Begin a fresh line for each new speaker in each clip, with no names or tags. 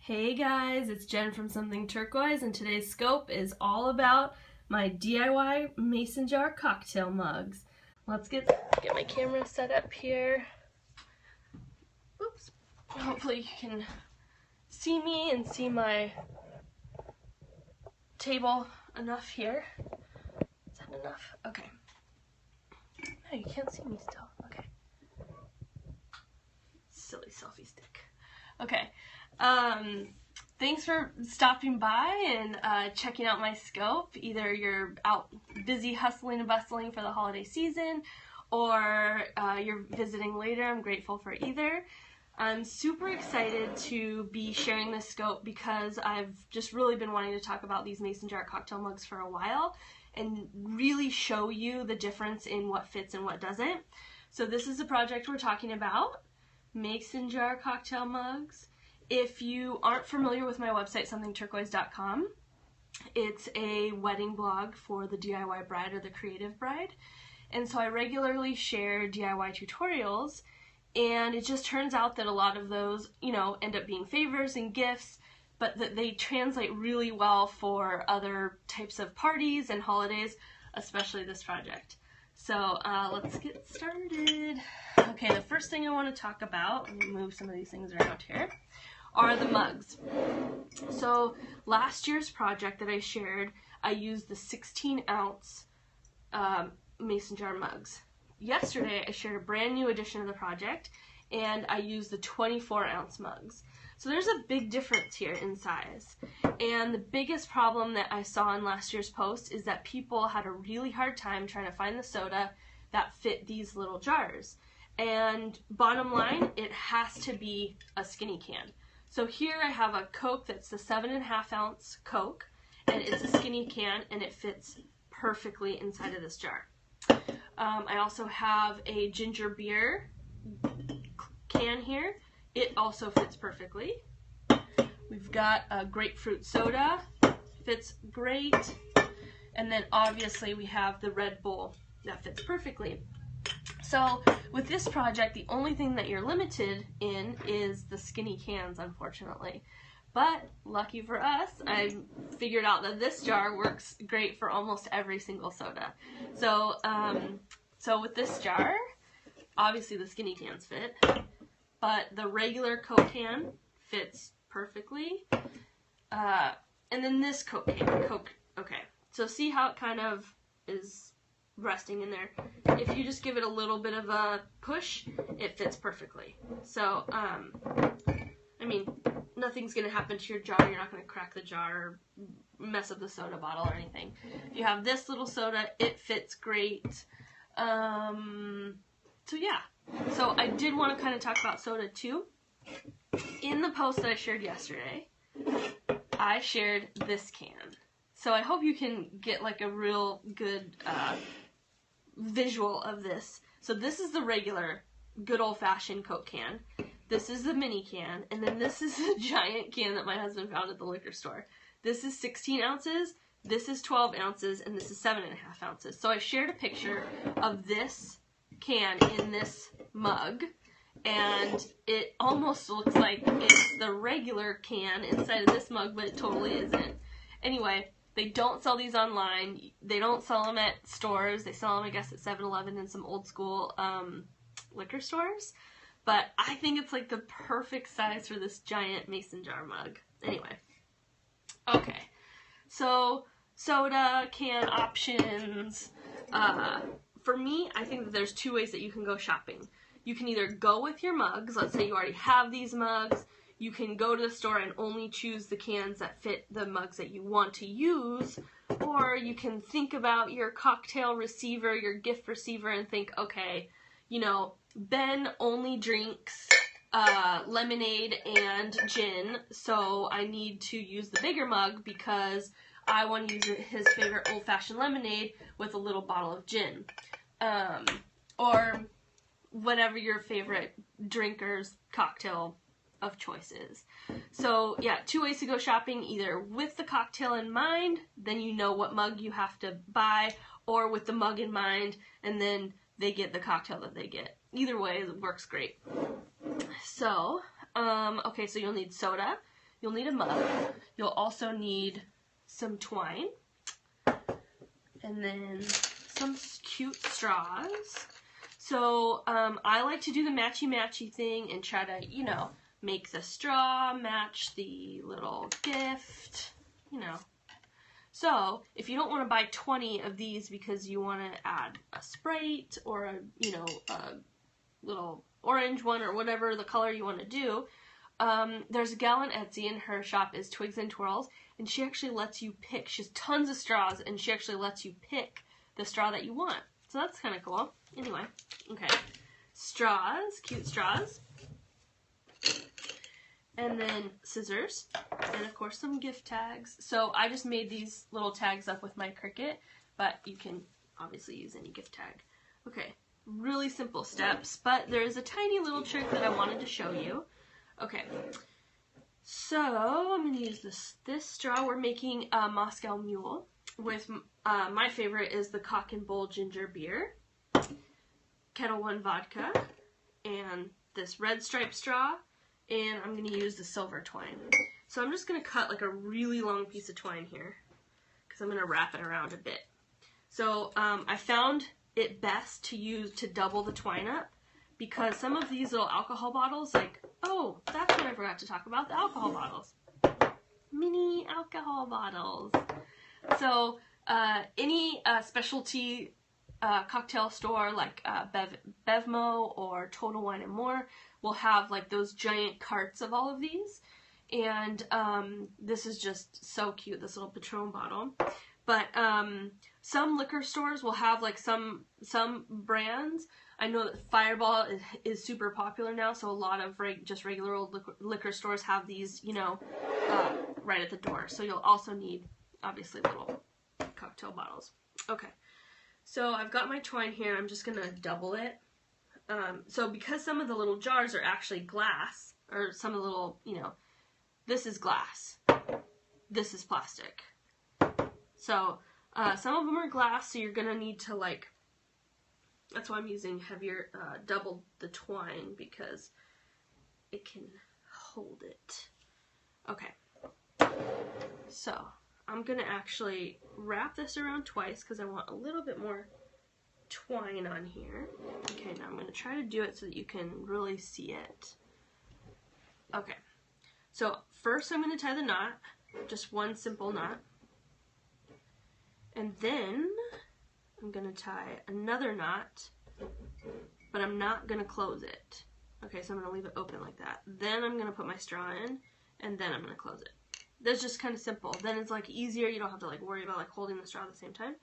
Hey guys, it's Jen from Something Turquoise, and today's scope is all about my DIY mason jar cocktail mugs. Let's get my camera set up here. Oops. Hopefully you can see me and see my table enough here. Is that enough? Okay. No, you can't see me still. Okay. Silly selfie stick. Okay. Thanks for stopping by and checking out my scope. Either you're out busy hustling and bustling for the holiday season, or you're visiting later. I'm grateful for either. I'm super excited to be sharing this scope because I've just really been wanting to talk about these mason jar cocktail mugs for a while and really show you the difference in what fits and what doesn't. So this is the project we're talking about, mason jar cocktail mugs. If you aren't familiar with my website, somethingturquoise.com, it's a wedding blog for the DIY bride or the creative bride. And so I regularly share DIY tutorials, and it just turns out that a lot of those, end up being favors and gifts, but that they translate really well for other types of parties and holidays, especially this project. So let's get started. Okay, the first thing I want to talk about, let me move some of these things around here, are the mugs. So last year's project that I shared, I used the 16-ounce mason jar mugs. Yesterday I shared a brand new edition of the project, and I used the 24-ounce mugs. So there's a big difference here in size. And the biggest problem that I saw in last year's post is that people had a really hard time trying to find the soda that fit these little jars. And bottom line, it has to be a skinny can. So here I have a Coke that's the 7.5-ounce Coke, and it's a skinny can, and it fits perfectly inside of this jar. I also have a ginger beer can here. It also fits perfectly. We've got a grapefruit soda, fits great. And then obviously we have the Red Bull that fits perfectly. So with this project, the only thing that you're limited in is the skinny cans, unfortunately. But lucky for us, I figured out that this jar works great for almost every single soda. So, so with this jar, obviously the skinny cans fit, but the regular Coke can fits perfectly. And then this Coke can, okay. So see how it kind of is resting in there. If you just give it a little bit of a push, it fits perfectly. So, I mean, nothing's going to happen to your jar. You're not going to crack the jar or mess up the soda bottle or anything. If you have this little soda, it fits great. So yeah. So I did want to kind of talk about soda too. In the post that I shared yesterday, I shared this can. So I hope you can get like a real good visual of this. So this is the regular, good old-fashioned Coke can. This is the mini can, and then this is the giant can that my husband found at the liquor store. This is 16 ounces, this is 12 ounces, and this is 7.5 ounces. So I shared a picture of this can in this mug, and it almost looks like it's the regular can inside of this mug, but it totally isn't. Anyway, they don't sell these online. They don't sell them at stores. They sell them, I guess, at 7-Eleven and some old school liquor stores. But I think it's like the perfect size for this giant mason jar mug. Anyway. Okay. So, soda can options. For me, I think that there's two ways that you can go shopping. You can either go with your mugs. Let's say you already have these mugs. You can go to the store and only choose the cans that fit the mugs that you want to use, or you can think about your cocktail receiver, your gift receiver, and think, okay, Ben only drinks lemonade and gin, so I need to use the bigger mug because I want to use his favorite old-fashioned lemonade with a little bottle of gin. Or whatever your favorite drinker's cocktail of choices. So yeah, two ways to go shopping, either with the cocktail in mind, then you know what mug you have to buy, or with the mug in mind, and then they get the cocktail that they get. Either way, it works great. So, okay, so you'll need soda, you'll need a mug. You'll also need some twine, and then some cute straws. So I like to do the matchy-matchy thing and try to, you know, make the straw match the little gift, you know. So if you don't want to buy 20 of these because you want to add a Sprite or a, you know, a little orange one or whatever the color you want to do, there's a gal on Etsy, and her shop is Twigs and Twirls, and she actually lets you pick. She has tons of straws, and she actually lets you pick the straw that you want. So that's kind of cool. Anyway, okay. Straws, cute straws. And then scissors. And of course some gift tags. So I just made these little tags up with my Cricut, but you can obviously use any gift tag. Okay, really simple steps, but there's a tiny little trick that I wanted to show you. Okay, so I'm going to use this straw. We're making a Moscow Mule with, my favorite is the Cock and Bull ginger beer, Kettle One vodka, and this red stripe straw, and I'm going to use the silver twine. So I'm just going to cut like a really long piece of twine here, because I'm going to wrap it around a bit. So I found it best to double the twine up, because some of these little alcohol bottles, like, oh, that's what I forgot to talk about, the alcohol bottles. Mini alcohol bottles. So any specialty cocktail store like Bevmo or Total Wine & More will have like those giant carts of all of these. And this is just so cute, this little Patron bottle. But some liquor stores will have like some brands. I know that Fireball is super popular now, so a lot of just regular old liquor stores have these, you know, right at the door. So you'll also need, obviously, little cocktail bottles. Okay, so I've got my twine here. I'm just going to double it. So because some of the little jars are actually glass, or some of the little, you know, this is glass, this is plastic. So some of them are glass, so you're going to need to, like, that's why I'm using heavier, double the twine, because it can hold it. Okay, so I'm going to actually wrap this around twice because I want a little bit more twine on here. Okay, now I'm going to try to do it so that you can really see it. Okay, so first I'm going to tie the knot, just one simple knot, and then I'm going to tie another knot, but I'm not going to close it. Okay, so I'm going to leave it open like that. Then I'm going to put my straw in, and then I'm going to close it. That's just kind of simple. Then it's like easier. You don't have to like worry about like holding the straw at the same time.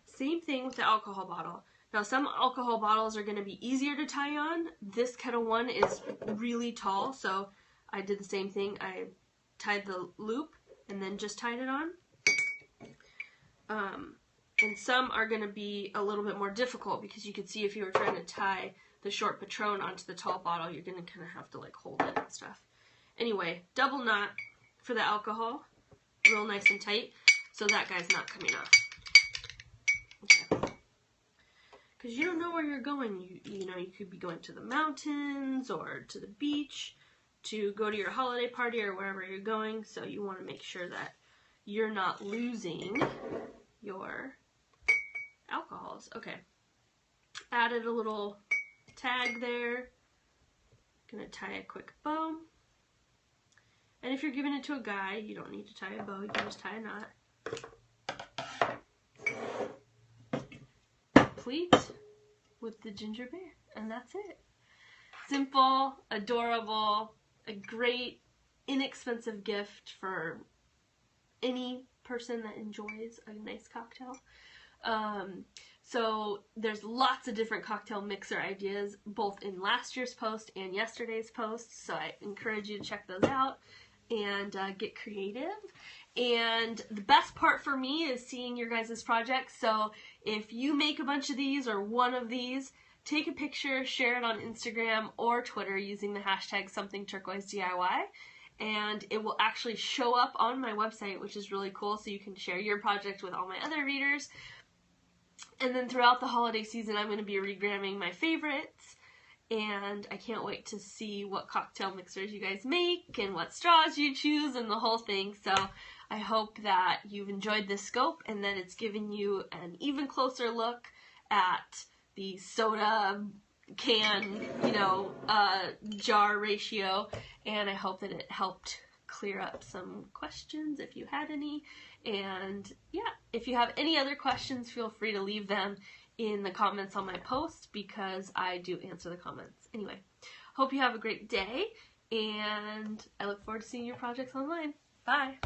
Same thing with the alcohol bottle. Now some alcohol bottles are going to be easier to tie on. This Kettle One is really tall, so I did the same thing. I tied the loop and then just tied it on. And some are going to be a little bit more difficult, because you could see if you were trying to tie the short Patron onto the tall bottle, you're going to kind of have to like hold it and stuff. Anyway, double knot for the alcohol, real nice and tight, so that guy's not coming off. Okay. Because you don't know where you're going. You know, you could be going to the mountains or to the beach to go to your holiday party or wherever you're going, so you want to make sure that you're not losing your alcohols. Okay, added a little tag there. Gonna tie a quick bow. And if you're giving it to a guy, you don't need to tie a bow, you can just tie a knot. Complete with the ginger beer, and that's it. Simple, adorable, a great, inexpensive gift for any person that enjoys a nice cocktail. So there's lots of different cocktail mixer ideas, both in last year's post and yesterday's post, so I encourage you to check those out and get creative. And the best part for me is seeing your guys' projects, so if you make a bunch of these or one of these, take a picture, share it on Instagram or Twitter using the hashtag SomethingTurquoiseDIY, and it will actually show up on my website, which is really cool, so you can share your project with all my other readers. And then throughout the holiday season, I'm going to be regramming my favorites and I can't wait to see what cocktail mixers you guys make and what straws you choose and the whole thing. So I hope that you've enjoyed this scope and that it's given you an even closer look at the soda can, jar ratio, and I hope that it helped clear up some questions if you had any. And yeah, if you have any other questions, feel free to leave them in the comments on my post, because I do answer the comments. Anyway, hope you have a great day, and I look forward to seeing your projects online. Bye!